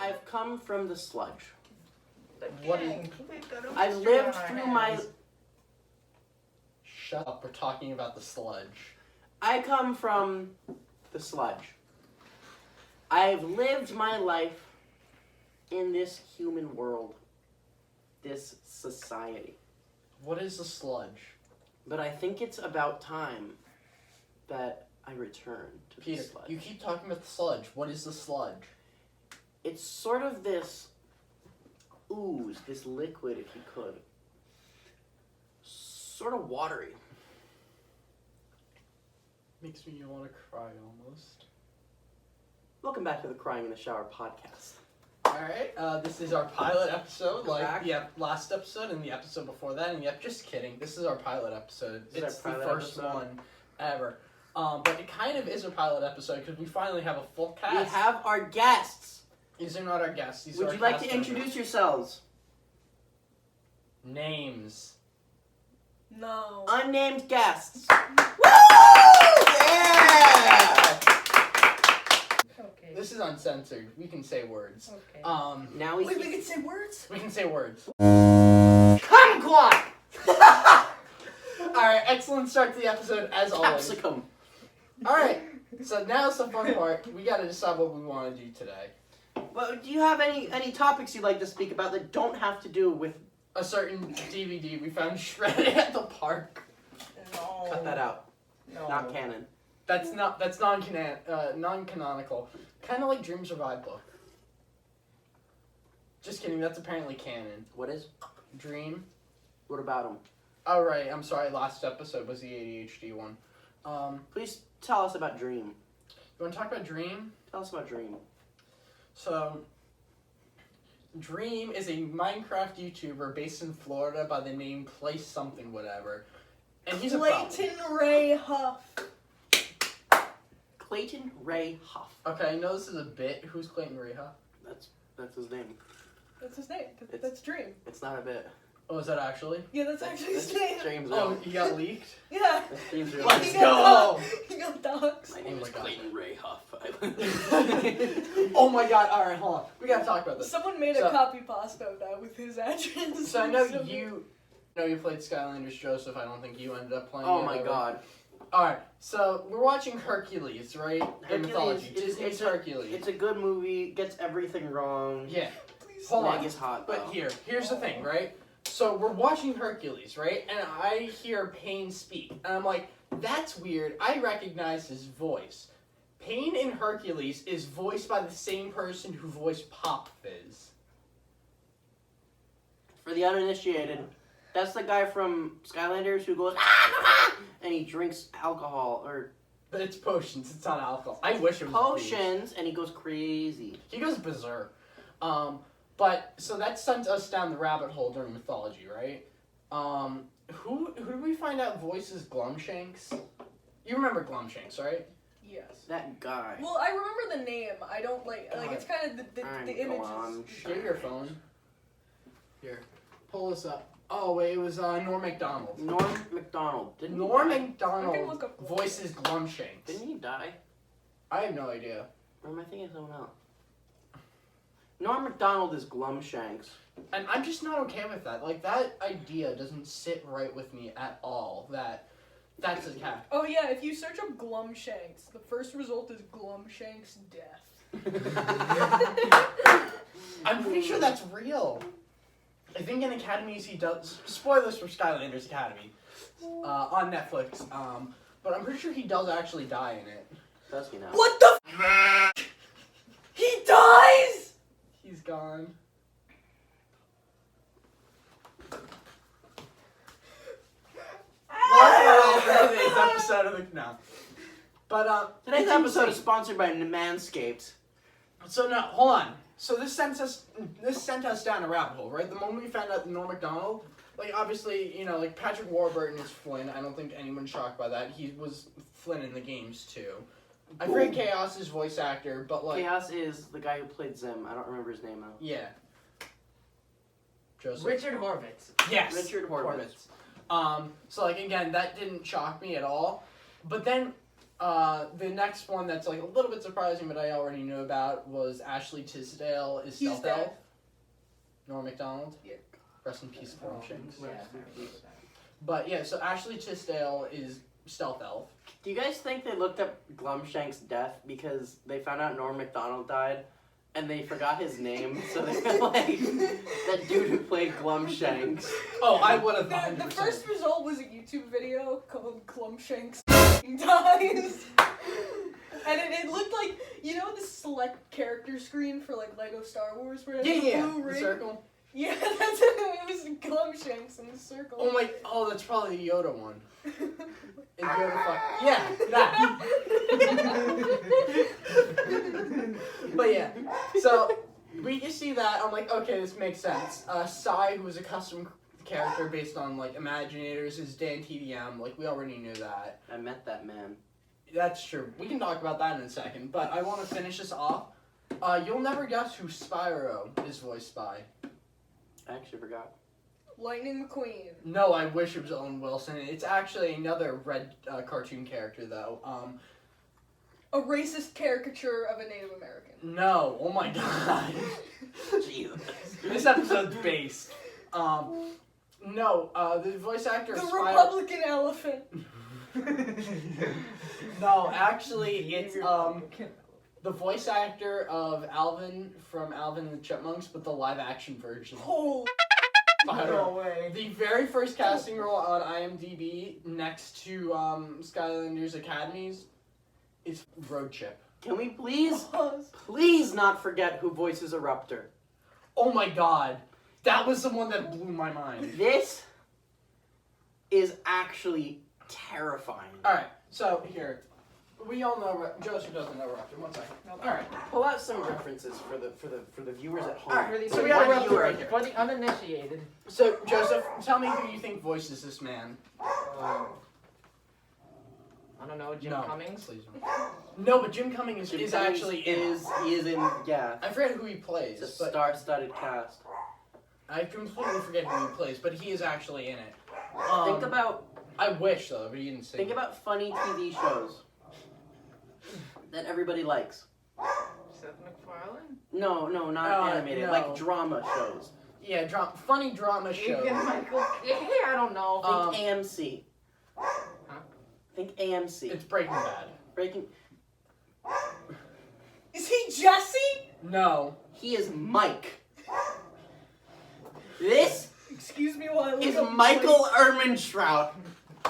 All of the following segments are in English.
I've come from the sludge. What is... I've lived through my... Shut up, we're talking about the sludge. I come from the sludge. I've lived my life in this human world, this society. What is the sludge? But I think it's about time that I return to Peter, the sludge. you keep talking about the sludge. What is the sludge? It's sort of this ooze, this liquid, if you could. Sort of watery. Makes me want to cry almost. Welcome back to the Crying in the Shower podcast. Alright, this is our pilot episode, We're back. last episode and the episode before that, and just kidding, this is our pilot episode. This is It's our the pilot first episode. one ever. But it kind of is a pilot episode because we finally have a full cast. We have our guests. These are not our guests, these are Would our you like cast to introduce members. yourselves? Names. No. Unnamed guests. Yeah! Okay. This is uncensored. We can say words. Okay. Now we Wait, we can say words? We can say words. Kumquat! Alright, excellent start to the episode as always. Capsicum. Alright, so now it's the fun part. We gotta decide what we want to do today. Well, do you have any topics you'd like to speak about that don't have to do with... A certain DVD we found shredded at the park. No. Cut that out. No. Not canon. That's non-canonical. Kind of like Dream Survive book. Just kidding, that's apparently canon. What is? Dream. What about them? Oh right, I'm sorry, last episode was the ADHD one. Please tell us about Dream. You wanna talk about Dream? Tell us about Dream. So, Dream is a Minecraft YouTuber based in Florida by the name Place Something Whatever. And he's a Clayton Ray Huff. Clayton Ray Huff. Okay, I know this is a bit. Who's Clayton Ray Huff? That's his name. That's his name. It's- That's Dream. It's not a bit. Oh, is that actually? Yeah, that's actually his name. Dream's Oh, real. he got leaked? Yeah. That's Dream's real. Let's He go! got He got dogs. My name Oh is my God. Clayton Ray Huff. Oh my god, alright, hold on. We gotta talk about this. Someone made So- a copy pasta of that with his address. So I know you played Skylanders, Joseph. I don't think you ended up playing Oh it my ever. god. Alright, so we're watching Hercules, right? In mythology. Hercules Disney's Hercules. It's a good movie. Gets everything wrong. Yeah. Please. Hold on. Meg is hot. But though. here's the thing, right? So we're watching Hercules, right? And I hear Pain speak. And I'm like, that's weird. I recognize his voice. Pain in Hercules is voiced by the same person who voiced Pop Fizz. For the uninitiated, that's the guy from Skylanders who goes and he drinks alcohol or But it's potions, it's not alcohol. I wish it was booze. potions and he goes crazy. He goes berserk. But so that sent us down the rabbit hole during mythology, right? Who did we find out voices Glumshanks? You remember Glumshanks, right? Yes. That guy. Well, I remember the name. I don't like it's kind of the I'm images. gone. Get your phone. Here, pull this up. Oh wait, it was Norm Macdonald. Norm Macdonald. Didn't Norm he die? I can Macdonald look up voices Glumshanks. Didn't he die? I have no idea. Or am I thinking of someone else? Norm Macdonald is Glumshanks. And I'm just not okay with that. Like, that idea doesn't sit right with me at all. That's a cat. Oh yeah, if you search up Glumshanks, the first result is Glumshanks' death. I'm pretty sure that's real. I think in Academies he does... Spoilers for Skylanders Academy. On Netflix. But I'm pretty sure he does actually die in it. Does he now? What the He dies! He's gone. Today's episode of the... No. But, Today's it's episode is insane. sponsored by Manscaped. So now, hold on. So this sent us down a rabbit hole, right? The moment we found out Norm Macdonald, like obviously, you know, like Patrick Warburton is Flynn. I don't think anyone's shocked by that. He was Flynn in the games too. I forget Chaos's voice actor, but like Chaos is the guy who played Zim. I don't remember his name though. yeah. Joseph. Richard Horvitz. Yes. Richard Horvitz. So like again, that didn't shock me at all. But then The next one that's like a little bit surprising, but I already knew about, was Ashley Tisdale is He's Stealth dead. Elf. Norm Macdonald. Yeah. Rest in peace, Glumshanks. Yeah. But yeah, so Ashley Tisdale is Stealth Elf. Do you guys think they looked up Glumshank's death because they found out Norm Macdonald died and they forgot his name? So they were like, that dude who played Glumshanks. Oh, I would have. The first result was a YouTube video called Glumshanks Dies. And it looked like, you know the select character screen for like Lego Star Wars where it has the blue The ring? circle. Yeah, that's it. It was Glumshanks in the circle. Oh, that's probably the Yoda one. Is Yoda yeah, that. But yeah, so we just see that. I'm like, okay, this makes sense. Sai, who was a custom character based on like Imaginators, is Dan TDM. Like we already knew that. I met that man. That's true. We can talk about that in a second. But I want to finish this off. You'll never guess who Spyro is voiced by. I actually forgot. Lightning McQueen. No, I wish it was Owen Wilson. It's actually another red cartoon character, though. A racist caricature of a Native American. No, oh my god. Jesus. This episode's based. No, the voice actor The of Spyro... Republican elephant. No, actually, it's, the voice actor of Alvin from Alvin and the Chipmunks, but the live-action version. Holy. No way. The very first casting role on IMDb, next to Skylanders Academies, is Road Chip. Can we please not forget who voices Eruptor? Oh my god. That was the one that blew my mind. This is actually terrifying. Alright, so here. We all know Joseph doesn't know Raptor. 1 second. Alright. Pull out some references for the viewers at home. Alright, For so the, we got a one Raptor viewer. right here. for the uninitiated. So, Joseph, tell me who you think voices this man. I don't know, Jim No, Cummings? Please. No, but Jim Cummings Jim is Cummings actually in. he is in, yeah. I forget who he plays, It's a but star-studded cast. I completely forget who he plays, but he is actually in it. Think about I wish though, but he didn't say. think about funny TV shows that everybody likes. Seth MacFarlane? No, not animated. no. Like drama shows. Yeah, funny drama show. Even Michael K. I don't know. Think AMC. Think AMC. It's Breaking Bad. Breaking. Is he Jesse? No. He is Mike. This Excuse me while I look is up Michael Ehrmantraut,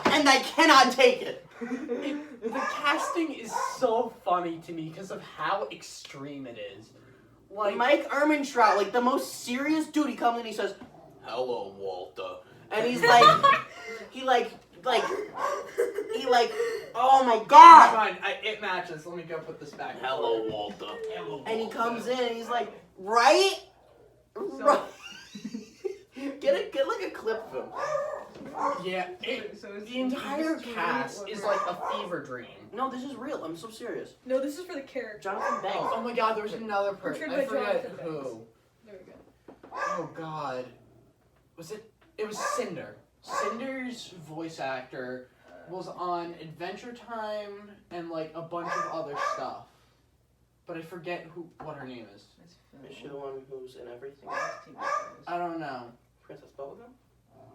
and I cannot take it. The casting is so funny to me because of how extreme it is. Like, Mike Ehrmantraut, like the most serious dude, he comes in and he says, "Hello, Walter," and he's like, he like, oh my God. fine, it matches. Let me go put this back. Hello, Walter. Hello, And he Walter. comes in and he's like, right? Right. Get like a clip of him. Yeah, the entire cast is like a fever dream. No, this is real. I'm so serious. No, this is for the character. Jonathan Banks. Oh my god, there was another person. Portrayed I by forget Jonathan who. Banks. There we go. Oh god. Was it? It was Cinder. Cinder's voice actor was on Adventure Time and like a bunch of other stuff. But I forget what her name is. Is she the one who's in everything? I don't know. Princess Bubblegum?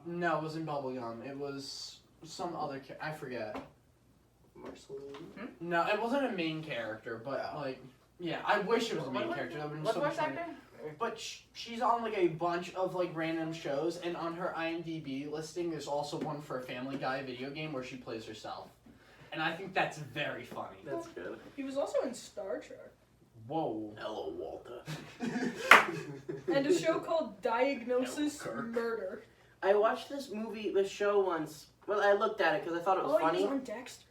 No, it wasn't Bubblegum. It was some other I forget. Marceline? No, it wasn't a main character, but like, yeah, I wish it was a main character. That would have been What so voice much fun. actor? But she's on like a bunch of like random shows, and on her IMDb listing, there's also one for a Family Guy video game where she plays herself, and I think that's very funny. That's good. He was also in Star Trek. Whoa. Hello, Walter. And a show called Diagnosis Hello, Kirk. Murder. I watched this show once. Well, I looked at it because I thought it was Oh, funny. he was on Dexter.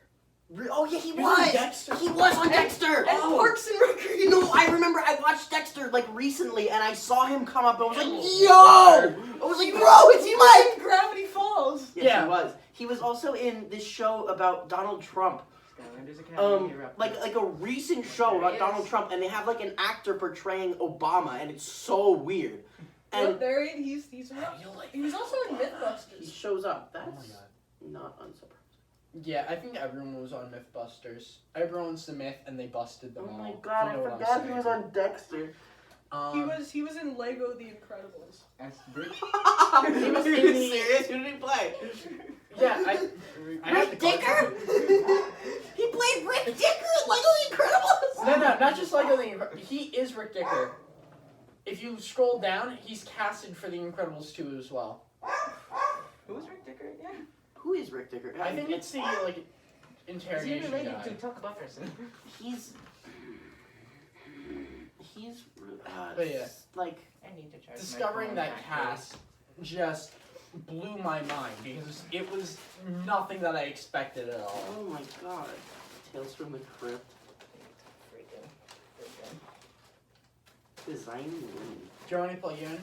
Oh yeah, he He was on was. Dexter. He was on Dexter. And Parks and Recreation. No, I remember I watched Dexter like recently, and I saw him come up, and I was like, Hello, "Yo!" I was like, "Bro, it's He Mike!" was in Gravity Falls. Yes, Yeah. he was. He was also in this show about Donald Trump. Skylanders Academy. Like a recent show There about he Donald is. Trump, and they have like an actor portraying Obama, and it's so weird. Yep, And there he's around. He was also in he Mythbusters. shows up. Oh my That's god. not unsurprising. Yeah, I think everyone was on Mythbusters. Everyone's the myth, and they busted them Oh all. my god, You know I what I'm forgot he saying. was on Dexter. He was in Lego The Incredibles. That's Rick. He was in in the- serious? Who did he play? Yeah, I have Rick the cards. Dicker? He played Rick Dicker in Lego The Incredibles? No, not just Lego the Incredibles. He is Rick Dicker. If you scroll down, he's casted for The Incredibles 2 as well. Who's Rick Dicker again? Who is Rick Dicker? I think it's the like Is he interrogation related guy. to Tuck Bufferson? He's But yeah. like I need to try. Discovering that cast just blew my mind because it was nothing that I expected at all. oh my god. Tales from the Crypt. Freaking. Design Wing. Do you want me to play you in?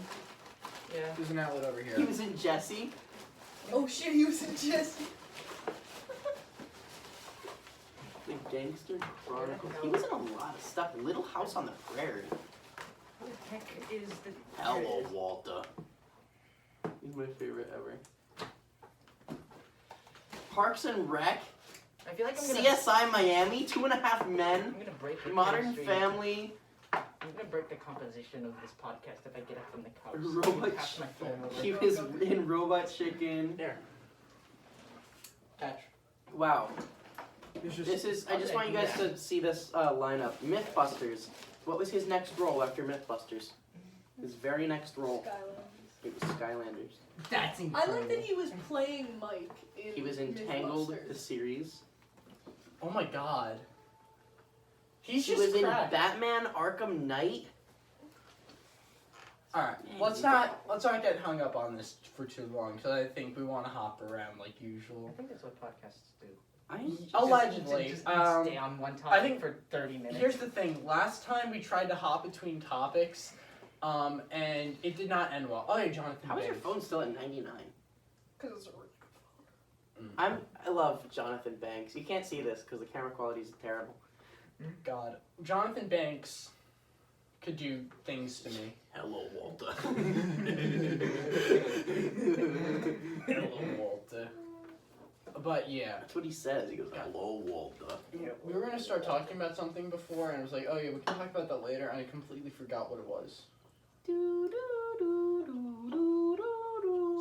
Yeah. There's an outlet over here. He was in Jesse. Oh shit, he was in Jesse. The Gangster Chronicles. He was in a lot of stuff. Little House on the Prairie. Who the heck is the? Hello, Walter. He's my favorite ever. Parks and Rec. I feel like I'm gonna. CSI Miami. 2.5 Men. I'm gonna break the Modern chemistry. Family. I'm gonna break the composition of this podcast if I get up from the couch. Robot Pass my phone over. He was in Robot Chicken. There. Catch. Wow. It's This is. I just want you guys to see this lineup. Mythbusters. What was his next role after Mythbusters? His very next role. Skylanders. It was Skylanders. That's I incredible. like that he was playing Mike in He was in Tangled, the Mythbusters. series. Oh my god. He's He just was in cracked. Batman Arkham Knight. Alright, Man, let's you not get hung up on this for too long because I think we want to hop around like I usual. think that's what podcasts do. Allegedly, Just um, stay on one I topic think- for 30 minutes. Here's the thing. Last time we tried to hop between topics, and it did not end well. Oh yeah, Jonathan. How is your Banks. phone still at 99? Because it's a really good phone. I love Jonathan Banks. You can't see this because the camera quality is terrible. God, Jonathan Banks could do things to me. Hello, Walter. Hello, Walter. But yeah, That's what he says. He goes, "Hello, Walter." we were gonna start talking about something before, and I was like, oh yeah, we can talk about that later, and I completely forgot what it was.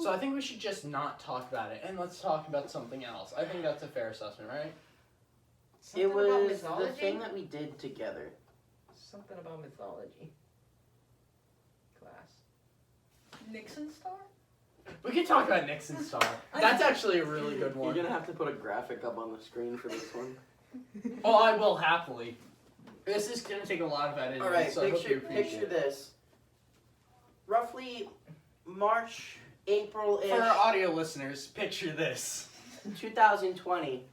So I think we should just not talk about it, and let's talk about something else. I think that's a fair assessment, right? Something It about was the mythology? thing that we did together. Something about mythology. Class. Nixon Star? We can talk about Nixon Star. That's actually a really good You're one. gonna have to put a graphic up on the screen for this one. Oh, I will happily. This is gonna take a lot of editing. All right, so I hope you picture appreciate it. this. Roughly March, April-ish, For our audio listeners, picture this. 2020.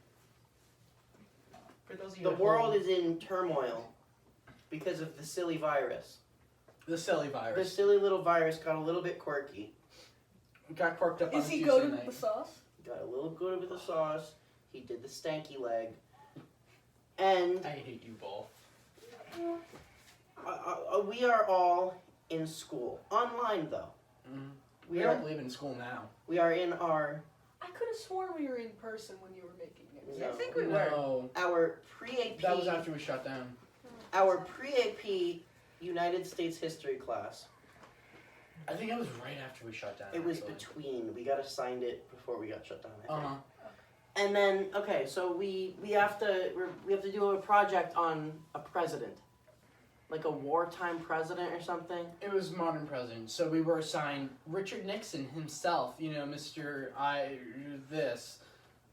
For those of you The at world home, is in turmoil because of the silly virus. The silly The virus. silly little virus got a little bit quirky. Got corked up on Is a he Tuesday goaded night. with the sauce? Got a little good with the sauce. He did the stanky leg. And I hate you both. we are all in school. Online, though. Mm. We We are, don't live in school now. we are in our I could have sworn we were in person when you were making it. No. I think we were. No, our pre-AP that was after we shut down. our pre-AP United States history class. I think it was right after we shut down. It was actually. between. We got assigned it before we got shut down. I think. Uh-huh. And then okay, so we have to do a project on a president, like a wartime president or something. It was modern president, so we were assigned Richard Nixon himself. You know, Mr. This,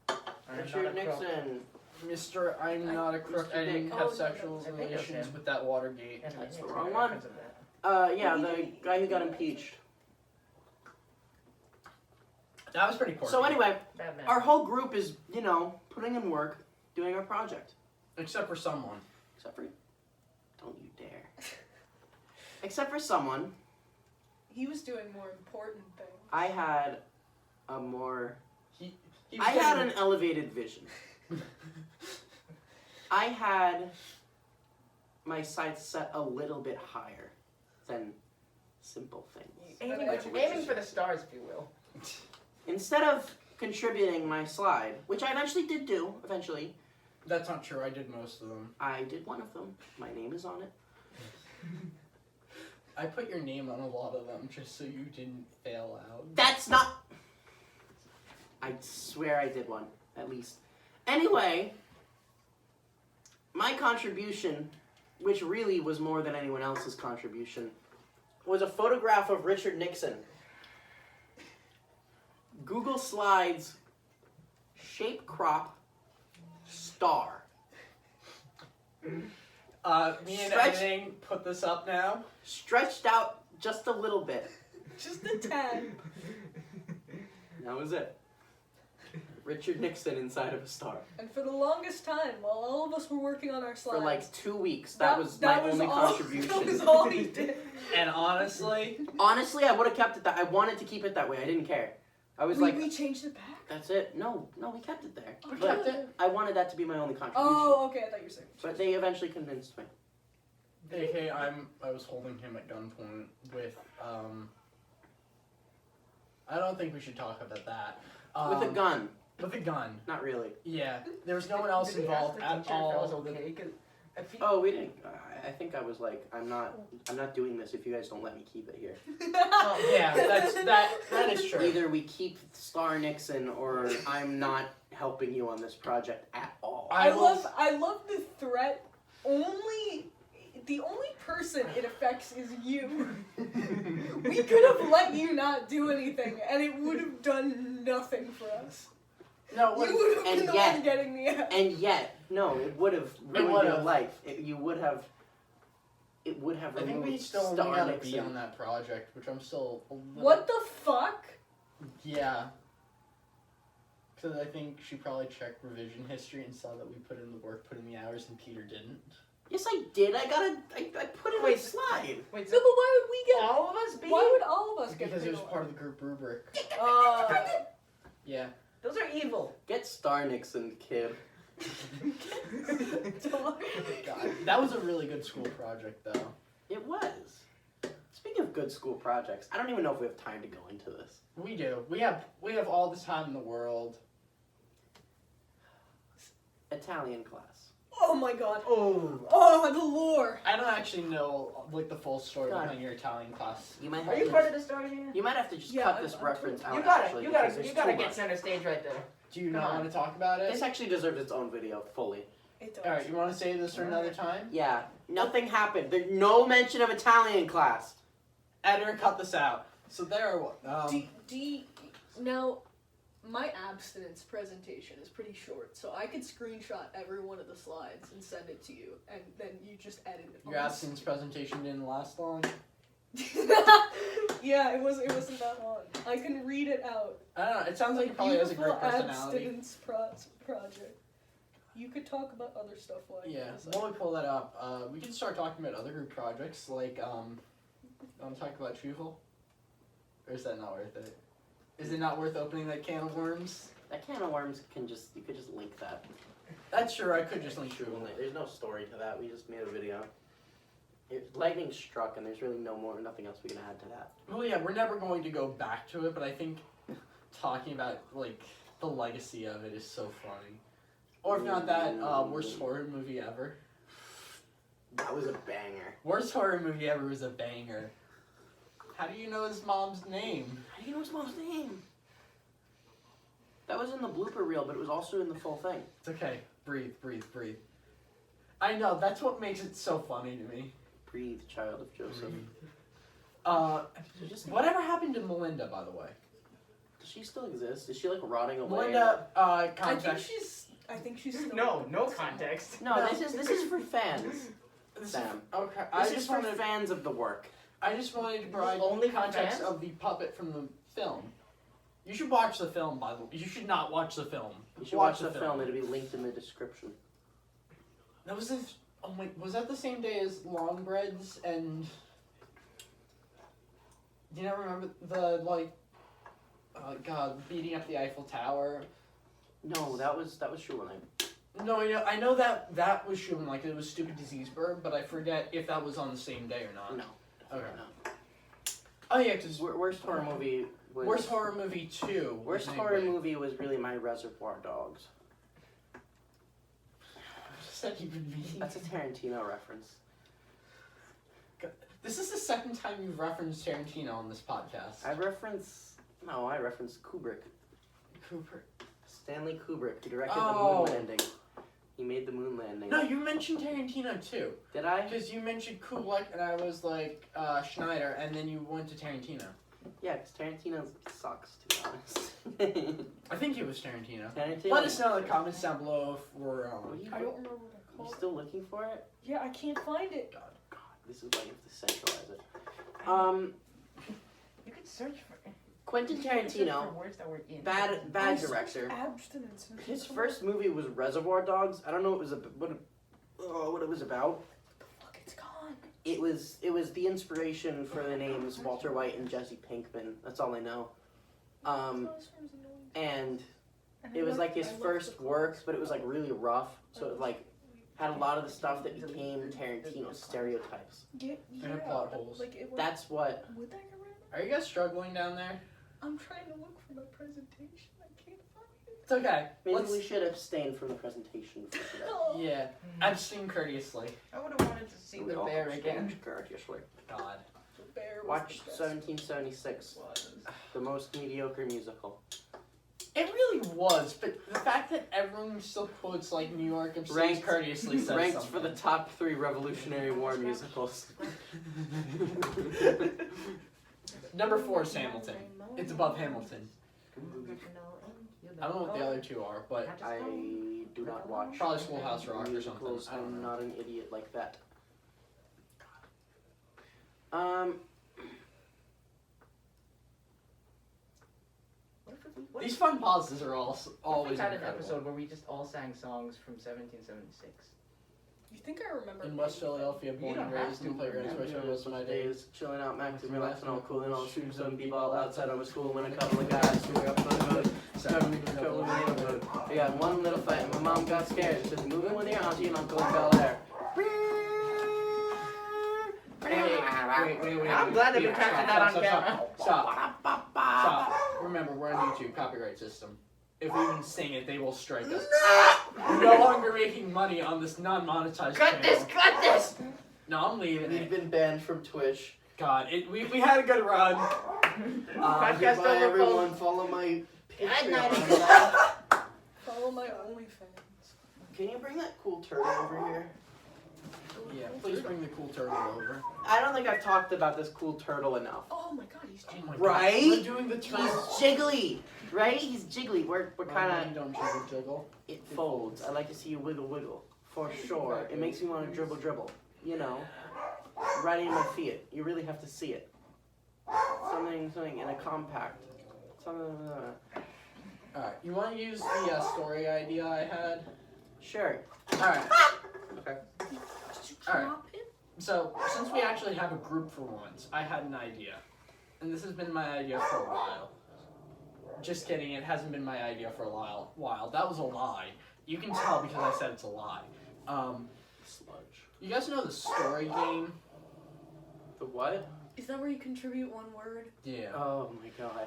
I'm Richard not a crook. Nixon. Mr. I'm not a crook. Mr. I didn't Dick. have Oh, no, sexual I think it was relations him. with that Watergate. And That's I the can't wrong remember one. reference of that. Yeah, the guy who got impeached. That was pretty quirky. So anyway, Batman. our whole group is, putting in work, doing our project. Except for someone. Except for, don't you dare. Except for someone, He was doing more important things. I had a more, He was I had an getting- elevated vision. I had my sights set a little bit higher than simple things. aiming, Which- aiming for the stars, if you will. Instead of contributing my slide, which I eventually did do. Eventually, That's not true. I did most of them. I did one of them. My name is on it. I put your name on a lot of them just so you didn't fail out. That's not. I swear I did one, at least. Anyway, my contribution, which really was more than anyone else's contribution, was a photograph of Richard Nixon. Google Slides, shape crop, star. Me and Stretch- editing put this up now. Stretched out just a little bit. Just a tad. That was it. Richard Nixon inside of a star. And for the longest time, while all of us were working on our slides, For like 2 weeks. That was my only all, contribution. That was all he did. And honestly, Honestly, I would have kept it that. I wanted to keep it that way. I didn't care. I was like, we changed it back? that's it. No, we kept it there. we But kept it. I wanted that to be my only contribution. Oh, okay, I thought you were saying. But they eventually convinced me. AK, I was holding him at gunpoint with I don't think we should talk about that. With a gun. With a gun. Not really. Yeah. There was no one else Did we ask involved the at teacher if it was all. okay? 'Cause I feel Oh, we didn't. I think I was like, I'm not doing this if you guys don't let me keep it here. Oh, yeah, that is true. Either we keep Star Nixon or I'm not helping you on this project at all. I I love the threat. The only person it affects is you. We could have let you not do anything, and it would have done nothing for us. No, You would have been and the yet- one getting the F. And yet, no, it would have ruined your would've. life. You would have. It would have I think removed we still only Star got a Nixon. B on that project, which I'm still a little... What the fuck? Yeah. Because I think she probably checked revision history and saw that we put in the work, put in the hours, and Peter didn't. Yes, I did. I put it on Wait. a slide. wait, No, but why would we get? all of us B? Why would all of us get? Because it was paid part of the group rubric. Yeah. Those are evil. Get Star Nixon, kid. Dog. God, that was a really good school project, though. It was. Speaking of good school projects, I don't even know if we have time to go into this. We do. We have all the time in the world. Italian class. Oh my god. Oh. Oh, the lore. I don't actually know like the full story God. behind your Italian class. You might have Are you to part of the story here? You might have to just Yeah, cut this I'm reference out. You gotta, actually, you because gotta, there's you gotta too get much. center stage right there. Do you Come not on. want to talk about it? This actually deserves its own video fully. It does. All right, you want to save this for another time? Yeah, nothing happened. There's no mention of Italian class. Editor, cut this out. So there. Now, my abstinence presentation is pretty short, so I could screenshot every one of the slides and send it to you, and then you just edit it. Your absence presentation didn't last long. Yeah, it wasn't that long. I can read it out. I don't know. It sounds like he probably has a great Beautiful personality. abstinence project. You could talk about other stuff while I Yeah. get this While out. we pull that up, we can start talking about other group projects like want to talk about Trueful? Or is that not worth it? Is it not worth opening that can of worms? That can of worms you could just link that. That's true. I could just link Trueful. There's no story to that. We just made a video. Lightning struck, and there's really nothing else we can add to that. Well, yeah, we're never going to go back to it, but I think talking about like the legacy of it is so funny. Or if not that, worst horror movie ever. That was a banger. Worst horror movie ever was a banger. How do you know his mom's name? How do you know his mom's name? That was in the blooper reel, but it was also in the full thing. It's okay. Breathe, breathe, breathe. I know, that's what makes it so funny to me. Breathe, child of Joseph. Whatever happened to Melinda, by the way? Does she still exist? Is she like rotting away? Melinda, I think contact. she's still No context. No, No. this is for fans. This is- Sam. Okay, This is for fans of the work. I just wanted to provide Only context fans? of the puppet from the film. You should watch the film, by the way. You should not watch the film. You should watch the film. It'll be linked in the description. That was this. Oh my! Was that the same day as Longbreads and? Do you not remember the God, beating up the Eiffel Tower? No, that was Shula Night. No, I know that was shooting like it was Stupid Disease Bird, but I forget if that was on the same day or not. No. Okay. No. Oh yeah, because Worst horror movie was... worst horror movie 2. Worst horror movie was really my Reservoir Dogs. What does that even mean? That's a Tarantino reference. This is the second time you've referenced Tarantino on this podcast. I referenced Kubrick. Cooper. Stanley Kubrick. He directed Oh. the moon landing. He made the moon landing. No, you mentioned Tarantino too. Did I? Because you mentioned Kubrick and I was like Schneider, and then you went to Tarantino. Yeah, because Tarantino sucks, to be honest. I think it was Tarantino. Tarantino. Let us know in the comments down below if we're What are you, I don't remember what I you called it. still looking for it? Yeah, I can't find it. God, this is why you have to centralize it. You could search for Quentin search Tarantino, for words that were in. bad I director. searched abstinence. and His it's first movie was Reservoir Dogs. I don't know what it was about. Fuck, it's gone. It was the inspiration for the names Walter White and Jesse Pinkman. That's all I know. And it was like his first work, but it was like really rough. So it like had a lot of the stuff that became Tarantino stereotypes. Yeah, And it plot holes. Like it was, That's what. would that get rid of it? Are you guys struggling down there? I'm trying to look for my presentation. I can't find it. It's okay. Maybe Let's- we should abstain from the presentation for today. Oh. Yeah, abstain courteously. I would have wanted to see the bear again. Courteously. God. The bear was Watch the best. 1776, the most mediocre musical. It really was, but the fact that everyone still quotes like New York abstains Ranked- courteously says Ranked something. for the top 3 Revolutionary War musicals. Number 4 is Hamilton. It's above Hamilton. I don't know what the other two are, but I do not watch Probably Schoolhouse Rock or musicals. something. I don't I'm know. not an idiot like that. What These fun pauses are What if we always had an incredible. episode where we just all sang songs from 1776? You think I remember? In West Philadelphia, born You and don't have raised to. in playgrounds where I spent most of my days. Days chilling out, maxing, relaxing, all cool and all shooting some b-ball outside of a school when a couple of guys threw up on the hood. Started making trouble in the neighborhood. We got one little fight and my mom got scared. She said, moving with your auntie and uncle in Bel Air. Wait. I'm glad that we captured that on camera. Stop. Remember, we're on YouTube, copyright system. If we even sing it, they will strike us. No longer making money on this non-monetized Cut channel. this! No, I'm leaving We've it. been banned from Twitch. God, we had a good run. Podcast Goodbye, over, everyone. Follow my Good night. Patreon. Follow my OnlyFans. Can you bring that cool turtle over here? Yeah, please bring the cool turtle over. I don't think I've talked about this cool turtle enough. Oh my god, he's Oh my God, Right? We're doing the He's turtle. jiggly, right? He's jiggly. We're kind of. Don't jiggle. It folds. I like to see you wiggle, for sure. It makes me want to dribble. You know, right in my feet. You really have to see it. Something in a compact. Something. Alright, you want to use the story idea I had? Sure. Alright, Okay. Alright. so since we actually have a group for once, I had an idea. And this has been my idea for a while. Just kidding, it hasn't been my idea for a while. That was a lie. You can tell because I said it's a lie. Sludge. You guys know the story game? The what? Is that where you contribute one word? Yeah. Oh my god.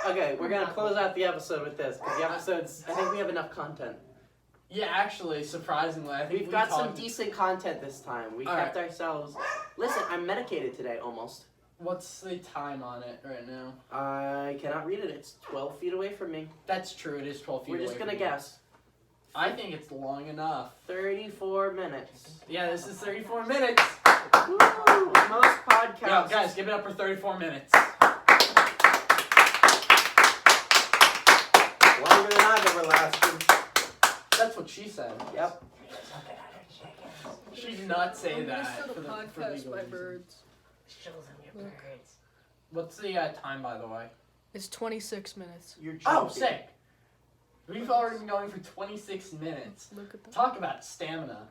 Okay, we're gonna close out the episode with this because the episode's. I think we have enough content. Yeah, actually, surprisingly, I think We've got some talked- decent content this time. We All kept ourselves. Listen, I'm medicated today almost. What's the time on it right now? I cannot read it. It's 12 feet away from me. That's true, it is 12 feet We're away just gonna from you. guess. I think it's long enough. 34 minutes. Yeah, this is 34 minutes. Woo! Most podcasts. Yo, guys, give it up for 34 minutes. Longer than I've ever lasted. That's what she said. Yep. She did not say I'm gonna that. show the for podcast legal by reasons. birds. Show them your Look. birds. What's the time, by the way? It's 26 minutes. You're Oh, joking. sick. We've already been going for 26 minutes. Look at that. Talk about stamina.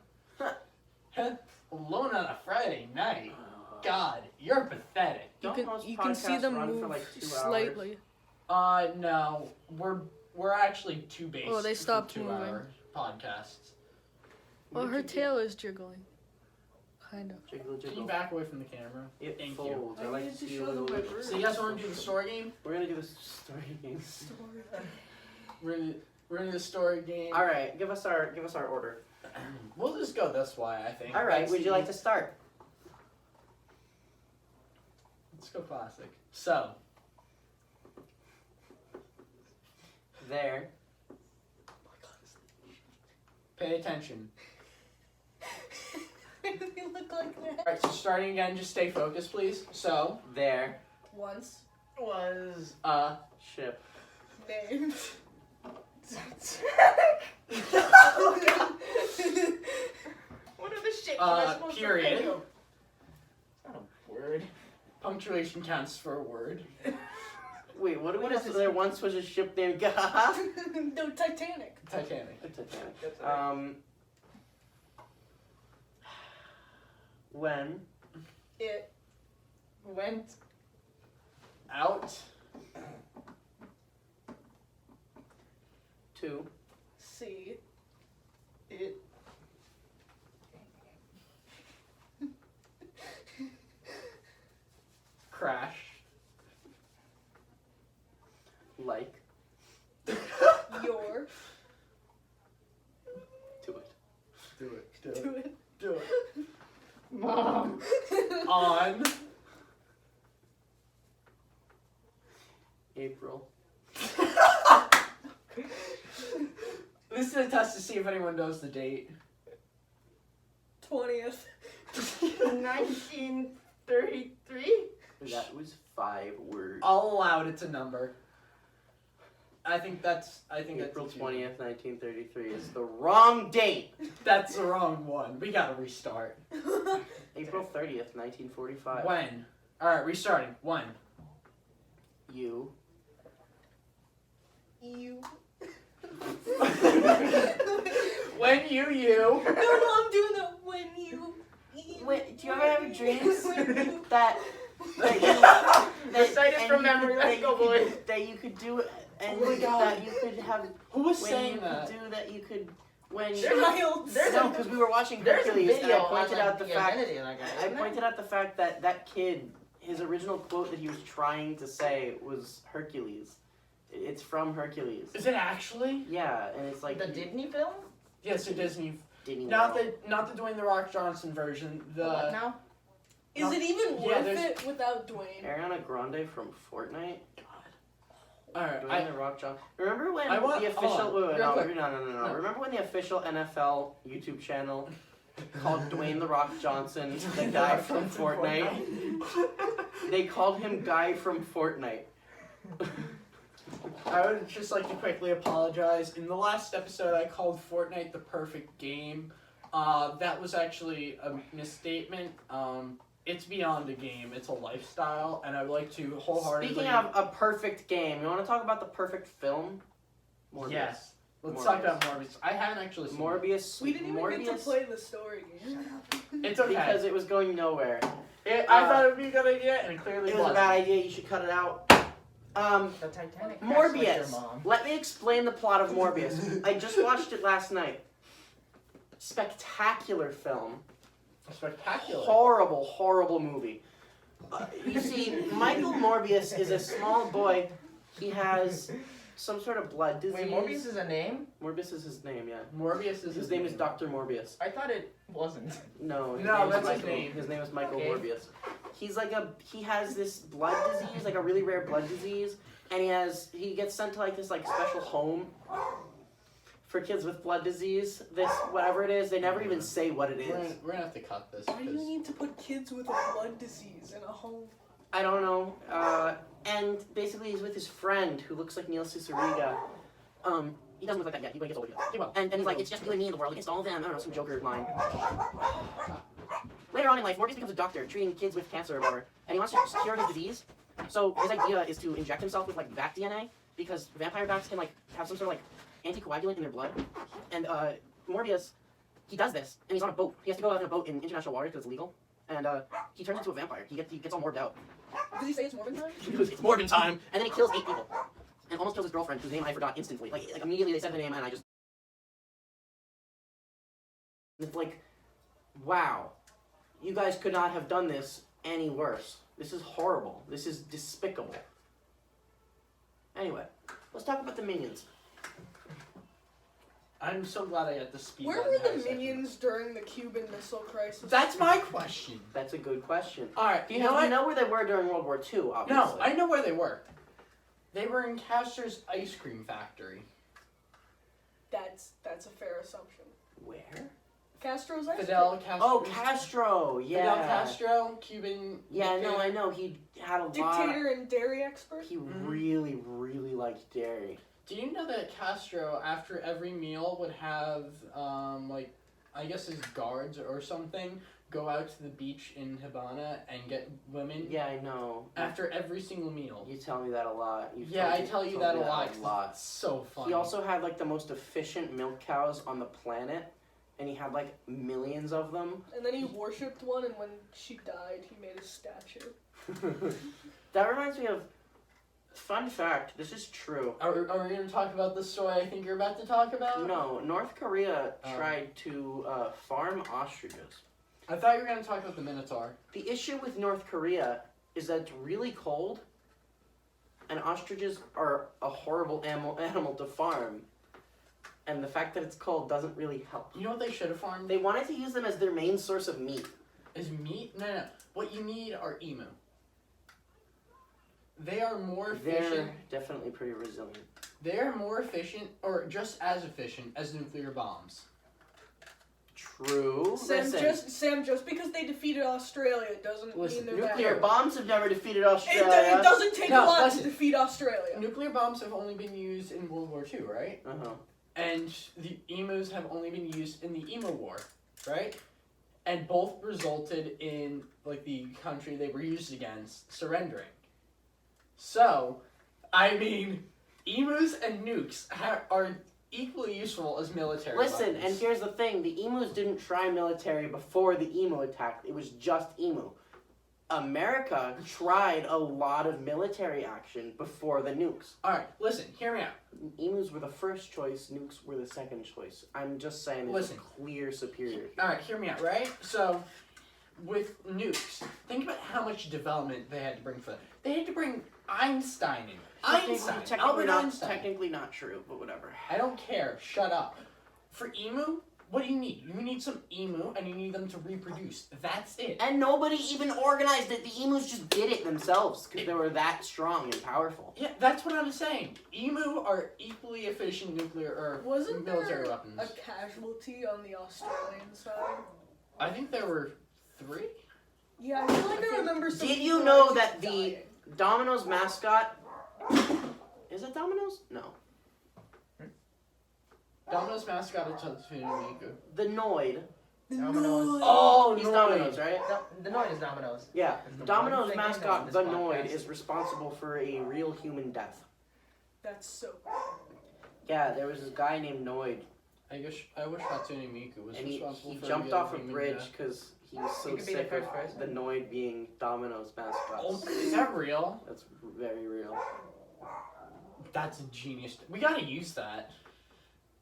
Alone on a Friday night. God, you're pathetic. You Don't can most you can see podcasts them run move for like 2 hours? slightly. No, we're actually too basic. Oh, they stopped for moving. 2-hour podcasts. Oh, We her could tail is jiggling. Kind of. Jiggle, Can you jiggle. back away from the camera? It Thank you. folds. I I like need to to see a show little them my bit. bird. So you guys want to do the story game? We're gonna do the story game. Story. We're gonna do the story game. All right, give us our order. We'll just go this way, I think. All right, That's would you like to start? Let's go classic. So, There. pay attention. Why do they look like that? All right, so starting again, just stay focused, please. So, There. Once. was Ship. Named. What are the shit? am I supposed to period. think of? It's not a word. Punctuation counts for a word. Wait, what do we What have? is this? There once was a ship named No, Titanic. Titanic. Titanic. That's all right. When It. Went. Out. to See. It. Crash. like Your. to it. Do it. Do it. Do it. Do it. Mom. On. April. This is a test to see if anyone knows the date. 20th. 1933. That was 5 words. I'll allow it. It's a number. I think that's April that's 20th, 1933 is the wrong date. That's the wrong one. We gotta restart. April 30th, 1945. When? All right, restarting. When? You. You. When you. No, I'm doing the when you. Wait, do you ever have dreams When you. that Recite it and from you memory, could- let's that go, you could- boys. That you could do it, and Oh my God. that you could have. Who was When saying you that? could do that, you could. When Child. There's no, a- because we were watching There's a Hercules, and video I on pointed like, out the fact. identity of that guy. I isn't there? pointed out the fact that that kid, his original quote that he was trying to say was Hercules. It's from Hercules. Is it actually? Yeah, and it's like the Disney film. Yes, it Disney. Disney Not World. the Dwayne the Rock Johnson version. What now? Is it even Yeah, worth there's- it without Dwayne? Ariana Grande from Fortnite. All right. Dwayne the Rock John. Remember when I want- the hold official? on, Wait, wait, real no, quick. no. No. Remember when the official NFL YouTube channel called Dwayne the Rock Johnson the guy from Fortnite? They called him Guy from Fortnite. I would just like to quickly apologize. In the last episode, I called Fortnite the perfect game. That was actually a misstatement. It's beyond a game; it's a lifestyle, and I would like to wholeheartedly. Speaking of a perfect game, you want to talk about the perfect film? Morbius. Yes, let's Morbius. talk about Morbius. I haven't actually seen it. Morbius. We didn't even Morbius, get to play the story game. It's okay. because it was going nowhere. I thought it would be a good idea, and it clearly It was a wasn't. bad idea. You should cut it out. The Titanic. crashed like your Morbius. mom. Let me explain the plot of Morbius. I just watched it last night. Spectacular film. Spectacular. Horrible, horrible movie. You see, Michael Morbius is a small boy. He has some sort of blood disease. Wait, Morbius is a name? Morbius is his name, yeah. Morbius is His name is Dr. Morbius. I thought it wasn't. No, his No, name is that's his Michael. name. His name is Michael Okay. Morbius. He has this blood disease, like a really rare blood disease, and he gets sent to like this like special home for kids with blood disease. This whatever it is, they never even say what it We're is. gonna have to cut this. Why do you because- need to put kids with a blood disease in a home? I don't know. And basically, he's with his friend who looks like Neil Cicerega. He doesn't look like that yet. He gets older. He will. And he's like, it's just you and me in the world against all of them. I don't know, some Joker line. Later on in life, Morbius becomes a doctor treating kids with cancer or whatever, and he wants to cure his disease. So his idea is to inject himself with like bat DNA because vampire bats can like have some sort of like anticoagulant in their blood. And Morbius, he does this, and he's on a boat. He has to go out in a boat in international waters because it's legal. And he turns into a vampire. He gets all morbed out. Did he say it's Morbin time? He goes, it's Morbin time, and then he kills 8 people, and almost kills his girlfriend, whose name I forgot instantly. Like immediately they said the name, and I just. It's like, wow. you guys could not have done this any worse. This is horrible. This is despicable. Anyway, let's talk about the minions. I'm so glad I got the speed. Where that were entire the section. minions during the Cuban Missile Crisis? That's my question. That's a good question. Alright, Do you you know what? know where they were during World War II, No, obviously? I know where they were. They were in Castor's ice cream factory. That's a fair assumption. Where? Castro's ice Fidel cream. Castro. Oh, Castro, yeah. Fidel Castro, Cuban. Yeah, no, dictator. I know. He had a lot. Dictator and dairy expert. He really, really liked dairy. Do you know that Castro, after every meal, would have, like, I guess his guards or something, go out to the beach in Havana and get women Yeah, I know. after every single meal? You tell me that a lot. I tell you that a lot. A lot. It's so funny. He also had like the most efficient milk cows on the planet, and he had like millions of them. And then he worshipped one, and when she died, he made a statue. That reminds me of. Fun fact, this is true. Are we going to talk about the story I think you're about to talk about? No, North Korea Oh. tried to farm ostriches. I thought you were going to talk about the Minotaur. The issue with North Korea is that it's really cold, and ostriches are a horrible animal to farm. And the fact that it's cold doesn't really help. You know what they should have farmed? They wanted to use them as their main source of meat. Is meat? No. What you need are emu. They are more efficient. They're definitely pretty resilient. They are more efficient, or just as efficient, as nuclear bombs. True. Sam, just because they defeated Australia doesn't Listen, mean they're nuclear bad. bombs have never defeated It Australia. doesn't take No, a lot listen. to defeat Australia. Nuclear bombs have only been used in World War II, right? Uh-huh. And the emus have only been used in the emu war, right? And both resulted in, like, the country they were used against surrendering. So, I mean, emus and nukes are equally useful as military Listen, weapons. and here's the thing. The emus didn't try military before the emu attack. It was just emu. America tried a lot of military action before the nukes. Alright, listen, hear me out. Emus were the first choice, nukes were the second choice. I'm just saying there's Listen. a clear superior. Alright, hear me out, right? So, with nukes, think about how much development they had to bring for that. They had to bring Einstein in. Albert Einstein. Technically not true, but whatever. I don't care. Shut up. For emu, what do you need? You need some emu, and you need them to reproduce. That's it. And nobody even organized it. The emus just did it themselves because they were that strong and powerful. Yeah, that's what I'm saying. Emu are equally efficient nuclear or Wasn't military there weapons. a casualty on the Australian side? I think there were 3. Yeah, I feel like I remember some Did people you know just that the dying. Domino's mascot... Is it Domino's? No. Domino's mascot is Tatsuya Miku. The Noid. Domino's. Oh, He's Noid. Domino's, right? The Noid is Domino's. Yeah. It's the Domino's one thing I know mascot, in this the podcast. Noid, is responsible for a real human death. That's so Yeah, there was this guy named Noid, I wish Hatsune Miku was and he responsible for jumped real off a human bridge death. because he was so He could be the sick of first person. the Noid being Domino's mascot. Oh, is that real? That's very real. That's a genius. We gotta use that.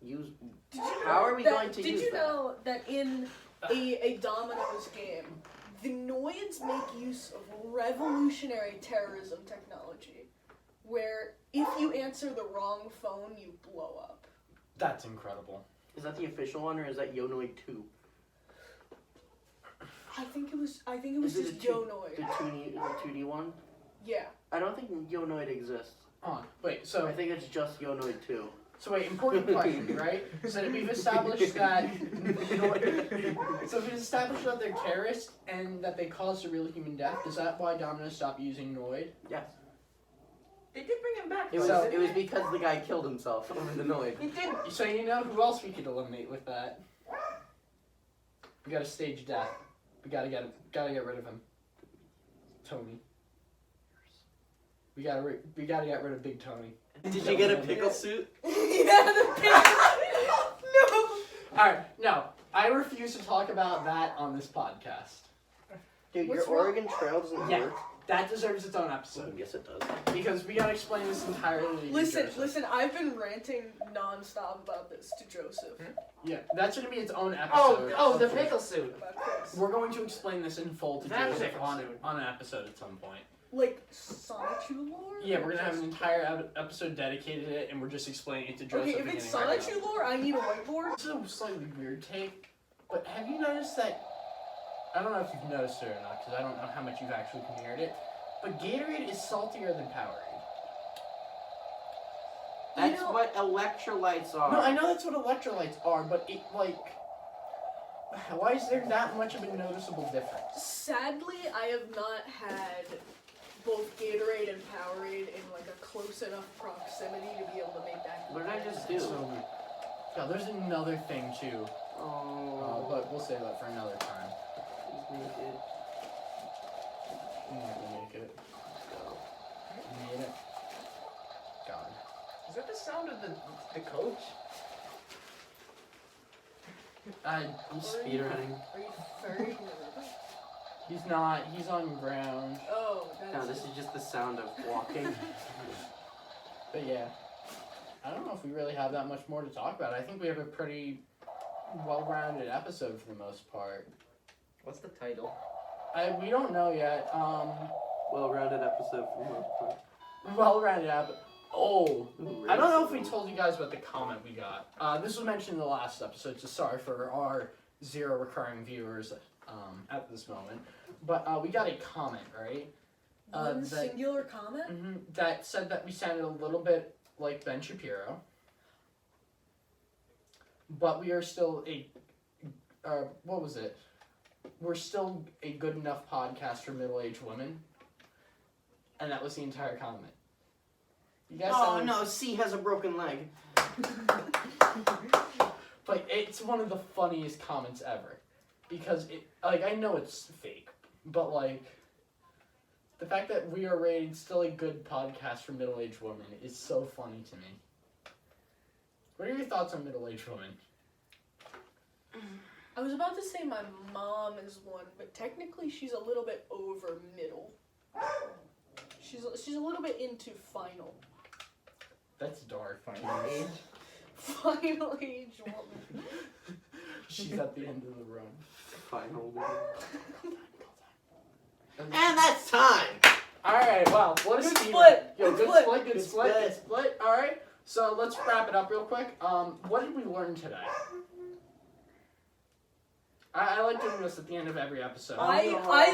Use. Did you How know are we that- going to Did use you that? know that in a Domino's game, the Noids make use of revolutionary terrorism technology, where if you answer the wrong phone, you blow up. That's incredible. Is that the official one or is that Yonoid 2? I think it was Is it just the The Yonoid. 2D one? Yeah. I don't think Yonoid exists. Oh, wait, I so think it's just Yonoid 2. important question, right? So that we've established that so we've established that they're terrorists and that they caused a real human death. Is that why Domino's stopped using Noid? Yes. They did bring him back. It was, So- it was because the guy killed himself over the Noid. He did. So you know who else we could eliminate with that? We gotta stage death. We gotta get rid of him. Tony. We gotta get rid of Big Tony. Did you get a pickle suit? Yeah, the pig. No. Alright, no. I refuse to talk about that on this podcast. Dude, What's your wrong? Oregon Trail doesn't Yeah. work. That deserves its own episode. Yes, it does. Because we gotta explain this entirely to you, Joseph. Listen, I've been ranting nonstop about this to Joseph. Yeah, that's gonna be its own episode. Oh, the pickle suit. About Chris. We're going to explain this in full to That Joseph pickle on suit. an episode at some point. Like, Sonichu lore? Yeah, Or we're gonna have an just- entire episode dedicated to it, and we're just explaining it to Joseph. Okay, if it's beginning right now. Sonichu lore, I need a whiteboard. This is a slightly weird take, but have you noticed that? I don't know if you've noticed it or not, because I don't know how much you've actually compared it. But Gatorade is saltier than Powerade. That's You know- what electrolytes are. No, I know that's what electrolytes are, but it why is there that much of a noticeable difference? Sadly, I have not had both Gatorade and Powerade in like a close enough proximity to be able to make that. What did I just do? So weird. Yeah, there's another thing too, Oh, but we'll save that for another time. please make it I'm not gonna make it. go. Made it. God. Is that the sound of the coach? I'm speedrunning. Are you very nervous? He's not. He's on ground. Oh, No, that's this is just the sound of walking. But yeah, I don't know if we really have that much more to talk about. I think we have a pretty well-rounded episode for the most part. What's the title? We don't know yet. Well-rounded episode for the most part. Well-rounded episode. Oh, Ooh, I don't know if we racism. told you guys about the comment we got. This was mentioned in the last episode, so sorry for our 0 recurring viewers at this moment. But we got a comment, right? one that- singular comment. that said that we sounded a little bit like Ben Shapiro. But we are still what was it? We're still a good enough podcast for middle-aged women. And that was the entire comment. You guys Oh sound- no, C has a broken leg. But it's one of the funniest comments ever. Because I know it's fake, but the fact that we are rated still a good podcast for middle-aged women is so funny to me. What are your thoughts on middle-aged women? I was about to say my mom is one, but technically she's a little bit over middle. She's a little bit into final. That's dark. Final age. Final age woman. She's at the end of the room. Final. And that's time. Alright, wow, what a Good speed split, run. Yo, good good split. split, good Good split, split. good split. Alright, so let's wrap it up real quick. What did we learn today? I like doing this at the end of every episode. I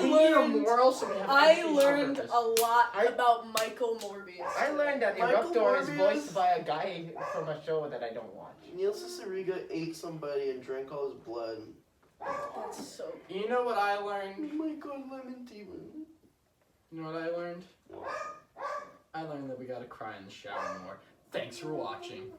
We need a learned moral, so we have I educational learned purpose. a lot I- about Michael Morbius. I learned that Michael Eruptor is Morbius. voiced by a guy from a show that I don't watch. Neil Cicerega ate somebody and drank all his blood. That's so. You know what I Oh learned? my god, lemon demon. You know what I learned? I learned that we gotta cry in the shower more. Thanks for watching.